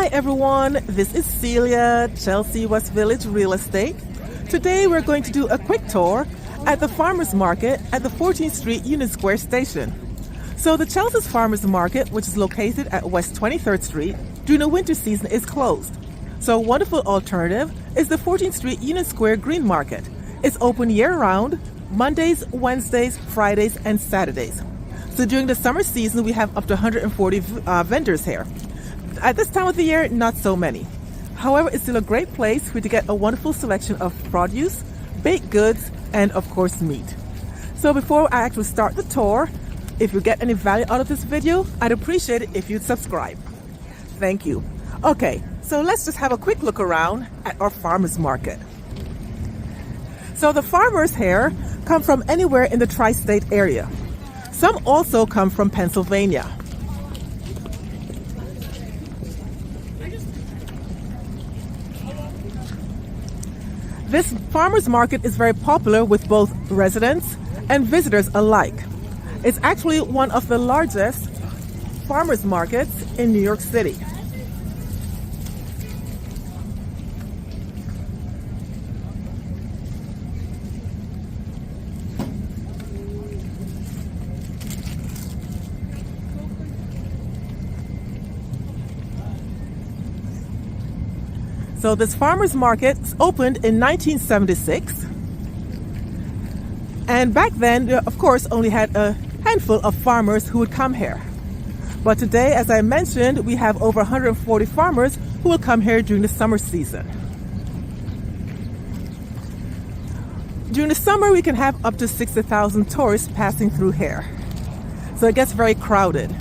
Hi everyone, this is Celia, Chelsea West Village Real Estate. Today we're going to do a quick tour at the Farmers Market at the 14th Street Union Square Station. So the Chelsea's Farmers Market, which is located at West 23rd Street, during the winter season is closed. So a wonderful alternative is the 14th Street Union Square Green Market. It's open year-round, Mondays, Wednesdays, Fridays, and Saturdays. So during the summer season, we have up to 140 vendors here. At this time of the year, not so many. However, it's still a great place where to get a wonderful selection of produce, baked goods, and of course meat. So before I actually start the tour, if you get any value out of this video, I'd appreciate it if you'd subscribe. Thank you. Okay, so let's just have a quick look around at our farmers market. So the farmers here come from anywhere in the tri-state area. Some also come from Pennsylvania. This farmers market is very popular with both residents and visitors alike. It's actually one of the largest farmers markets in New York City. So this farmers market opened in 1976. And back then, of course, only had a handful of farmers who would come here. But today, as I mentioned, we have over 140 farmers who will come here during the summer season. During the summer, we can have up to 60,000 tourists passing through here. So it gets very crowded.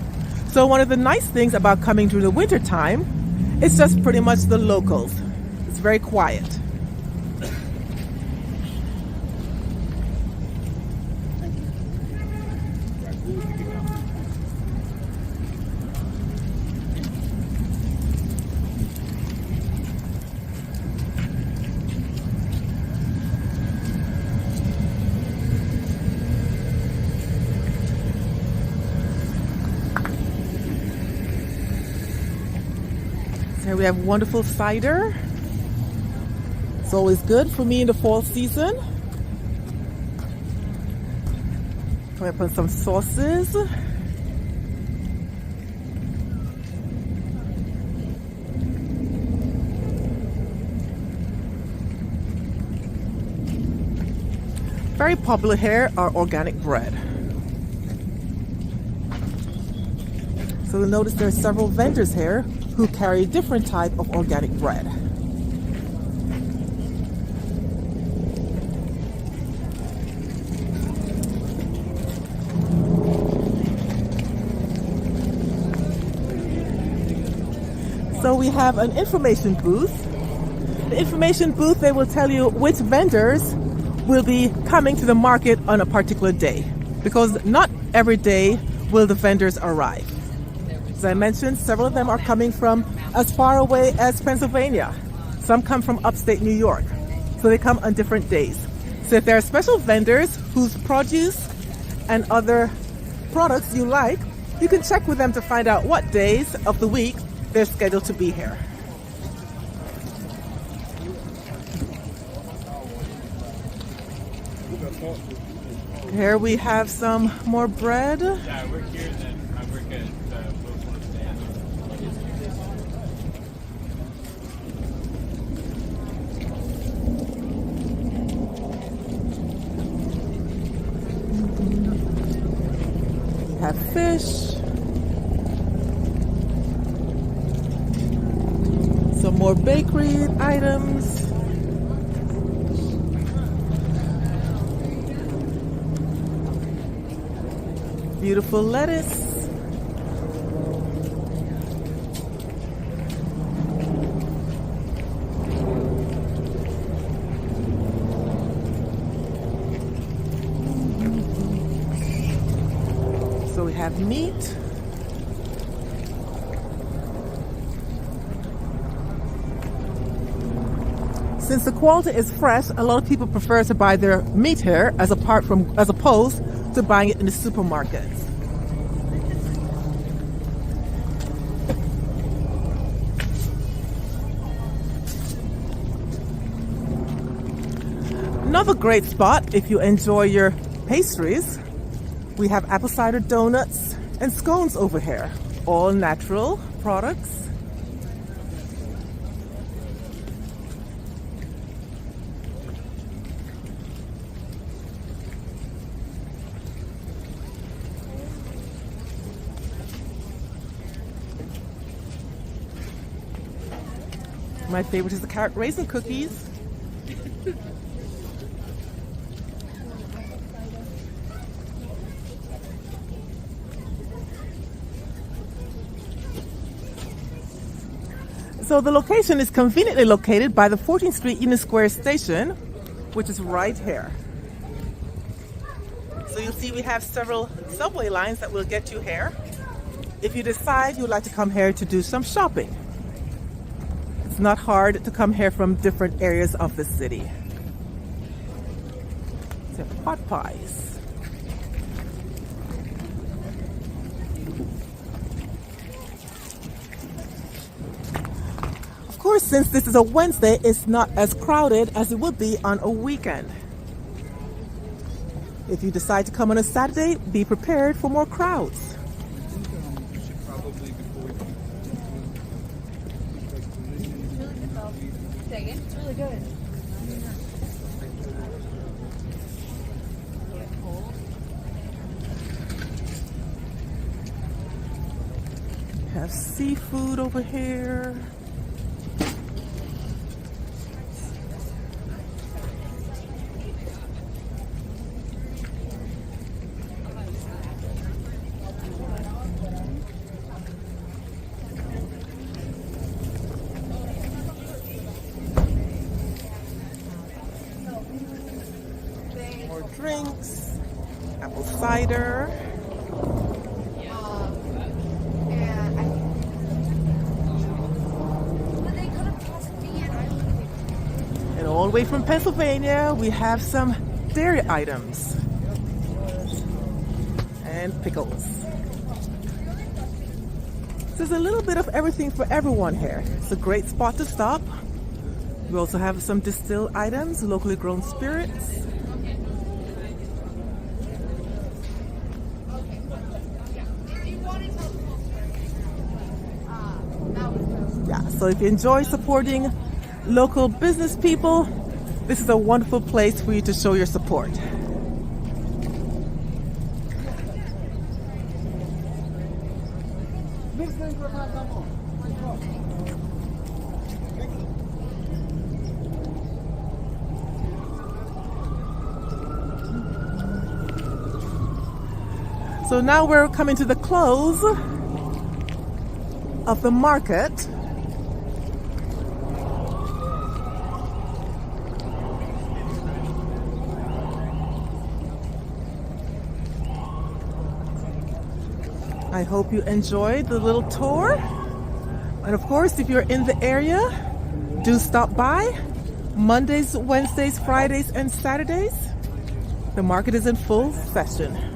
So one of the nice things about coming during the winter time, it's just pretty much the locals. It's very quiet. Here we have wonderful cider. It's always good for me in the fall season. Coming up on some sauces. Very popular here are organic bread. So you'll notice there are several vendors here who carry different type of organic bread. So we have an information booth. The information booth, they will tell you which vendors will be coming to the market on a particular day, because not every day will the vendors arrive. As I mentioned, several of them are coming from as far away as Pennsylvania. Some come from upstate New York. So they come on different days. So if there are special vendors whose produce and other products you like, you can check with them to find out what days of the week they're scheduled to be here. Here we have some more bread. Yeah, I work here and then I work at We have fish. Some more bakery items. Beautiful lettuce. So we have meat. Since the quality is fresh, a lot of people prefer to buy their meat here as opposed to buying it in the supermarkets. Another great spot if you enjoy your pastries. We have apple cider donuts and scones over here, all natural products. My favorite is the carrot raisin cookies. So the location is conveniently located by the 14th Street Union Square station, which is right here. So you'll see we have several subway lines that will get you here if you decide you'd like to come here to do some shopping. It's not hard to come here from different areas of the city. So pot pies. Of course, since this is a Wednesday, it's not as crowded as it would be on a weekend. If you decide to come on a Saturday, be prepared for more crowds. It's really good. Have seafood over here. More drinks, apple cider. And all the way from Pennsylvania, we have some dairy items and pickles. There's a little bit of everything for everyone here. It's a great spot to stop. We also have some distilled items, locally grown spirits. Yeah, so if you enjoy supporting local business people, this is a wonderful place for you to show your support. So now we're coming to the close of the market. I hope you enjoyed the little tour. And of course, if you're in the area, do stop by Mondays, Wednesdays, Fridays, and Saturdays. The market is in full session.